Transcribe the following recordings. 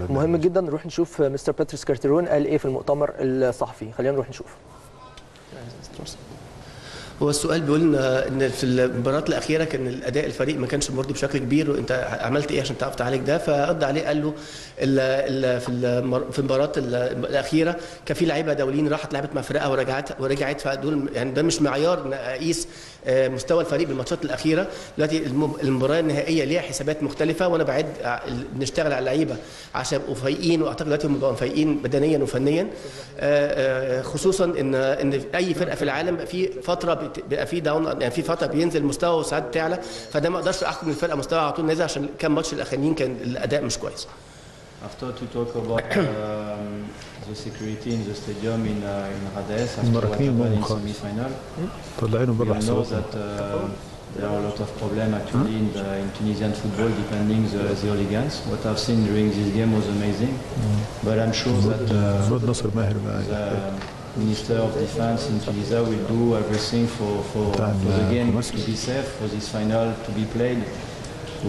مهم جدا نروح نشوف مستر باتريس كارتيرون قال ايه في المؤتمر الصحفي. خلينا نروح نشوف. هو السؤال بيقول ان في المباراه الاخيره كان الاداء الفريق ما كانش مرضي بشكل كبير، وانت عملت ايه عشان تعرف تعالج ده؟ فرد عليه قال له في المباراه الاخيره كان في لعيبه دوليين راحت لعبت مع فرقها ورجعت فدول يعني ده مش معيار نقيس مستوى الفريق بالماتشات الاخيره. دلوقتي المباراه النهائيه ليها حسابات مختلفه، وانا بعد بنشتغل على اللعيبه عشان يبقوا فايقين، واعتقد دلوقتي هم بقوا فايقين بدنيا وفنيا، خصوصا ان اي فرقه في العالم في فتره بيبقى في داون، يعني في فتره بينزل مستوى وساعات بتعلى، فده ما اقدرش احكم الفرقه مستوى على طول نزل عشان كام ماتش الاخرين كان الاداء مش كويس. After to talk about the security in the stadium in Rades after what happened in semi-final, we know that there are a lot of problems actually in Tunisian football depending the hooligans. What I've seen during this game was amazing, but I'm sure that the Minister of Defense in Tunisia will do everything for the game to be safe, for this final to be played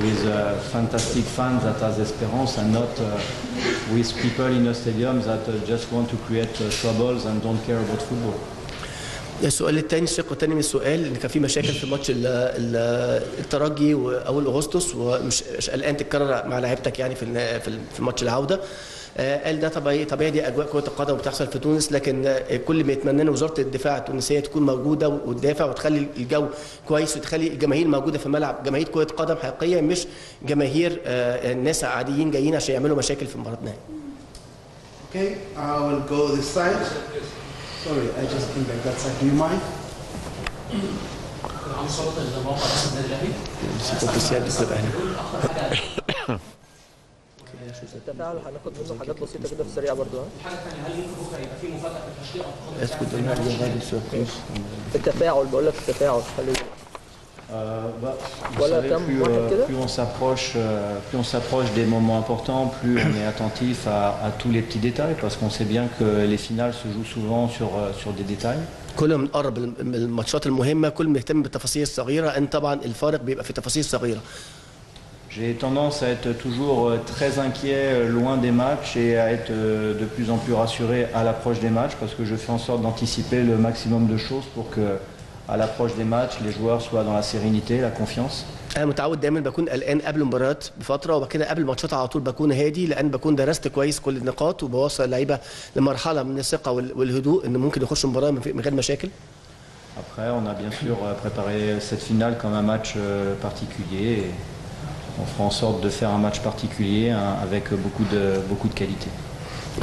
with fantastic fans that has esperance and not with people in a stadium that just want to create troubles and don't care about football. السؤال الثاني، الشق الثاني من السؤال، ان كان في مشاكل في ماتش الترجي اول اغسطس، ومش قلقان تتكرر مع لعيبتك يعني في ماتش العوده. قال ده طبيعي دي اجواء كره القدم بتحصل في تونس، لكن كل ما يتمنى وزاره الدفاع التونسيه تكون موجوده وتدافع وتخلي الجو كويس وتخلي الجماهير موجوده في الملعب، جماهير كره قدم حقيقيه مش جماهير الناس عاديين جايين عشان يعملوا مشاكل في مباراه النهائي. Okay, I will go this side. Sorry, I just came back that side. Do you mind? عن صوت الموقع رسم النادي الاهلي. التفاعل هناخد منه حاجات بسيطه كده في السريع برضو. الحاجه الثانيه، هل يمكن بكره يبقى في مفاجاه في التشجيع؟ التفاعل بقول لك التفاعل خليه. Vous savez, plus on s'approche des moments importants, plus on est attentif à tous les petits détails, parce qu'on sait bien que les finales se jouent souvent sur des détails. كل ما نقرب من الماتشات المهمه كل ما نهتم بالتفاصيل الصغيره، ان طبعا الفارق بيبقى في تفاصيل صغيره. J'ai tendance à être toujours très inquiet loin des matchs et à être de plus en plus rassuré à l'approche des matchs, parce que je fais en sorte d'anticiper le maximum de choses pour que à l'approche des matchs les joueurs soient dans la sérénité, la confiance. انا متعود دايما بكون قلقان قبل المباريات بفتره، وبعد كده قبل الماتشات على طول بكون هادي، لان بكون درست كويس كل النقاط وبوصل اللعيبه لمرحله من الثقه والهدوء ان ممكن يخشوا المباراه من غير مشاكل. Après, on a bien sûr préparé cette finale comme un match particulier. Et on fera en sorte de faire un match particulier avec beaucoup de qualité.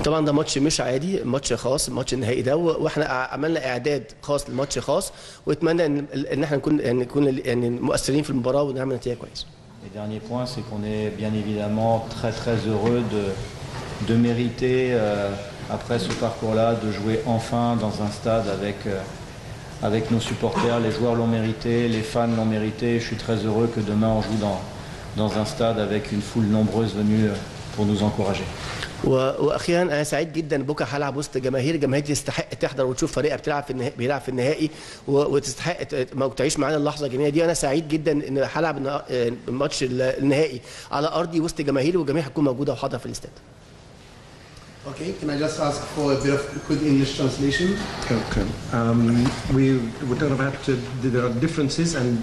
طبعا ده ماتش مش عادي، ماتش خاص، الماتش النهائي ده، واحنا عملنا اعداد خاص لماتش خاص، واتمنى ان احنا نكون مؤثرين في المباراه ونعمل نتيجه كويسه. Le dernier point, c'est qu'on est bien évidemment très heureux de mériter après ce parcours-là de jouer enfin dans un stade avec nos supporters. Les joueurs l'ont mérité, les fans l'ont mérité. Je suis très heureux que demain on joue dans un stade avec une foule nombreuse venue pour nous encourager. واخيرا انا سعيد جدا بكره هلعب وسط جماهير تستحق تحضر وتشوف فريقها بيلعب في النهائي وتستحق تعيش معانا اللحظه الجميله دي. انا سعيد جدا ان هلعب الماتش النهائي على ارضي وسط جماهيري، والجماهير هتكون موجوده وحاضره في الاستاد. Okay, can I just ask for a bit of quick English translation? Okay. We talk about there are differences, and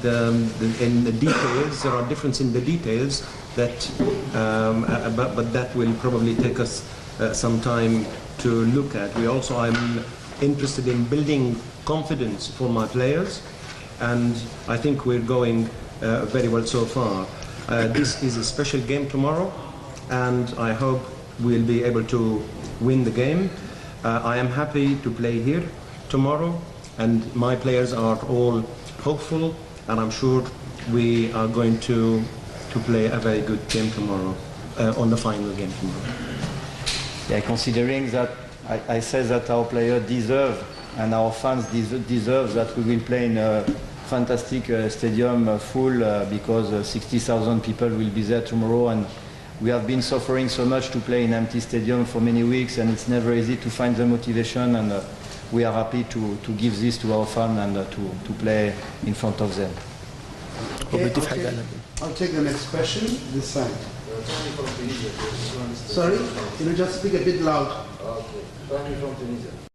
in the details there are differences in the details that, but that will probably take us some time to look at. I'm interested in building confidence for my players, and I think we're going very well so far. This is a special game tomorrow, and I hope we'll be able to win the game. I am happy to play here tomorrow, and my players are all hopeful, and I'm sure we are going to play a very good game tomorrow, on the final game tomorrow. Yeah, considering that I say that our players deserve and our fans deserve that we will play in a fantastic stadium full because 60,000 people will be there tomorrow, and we have been suffering so much to play in empty stadium for many weeks, and it's never easy to find the motivation, and we are happy to give this to our fans and to play in front of them. Okay, I'll take the next question this side. Sorry? Can you just speak a bit loud? Okay. Rami from Tunisia.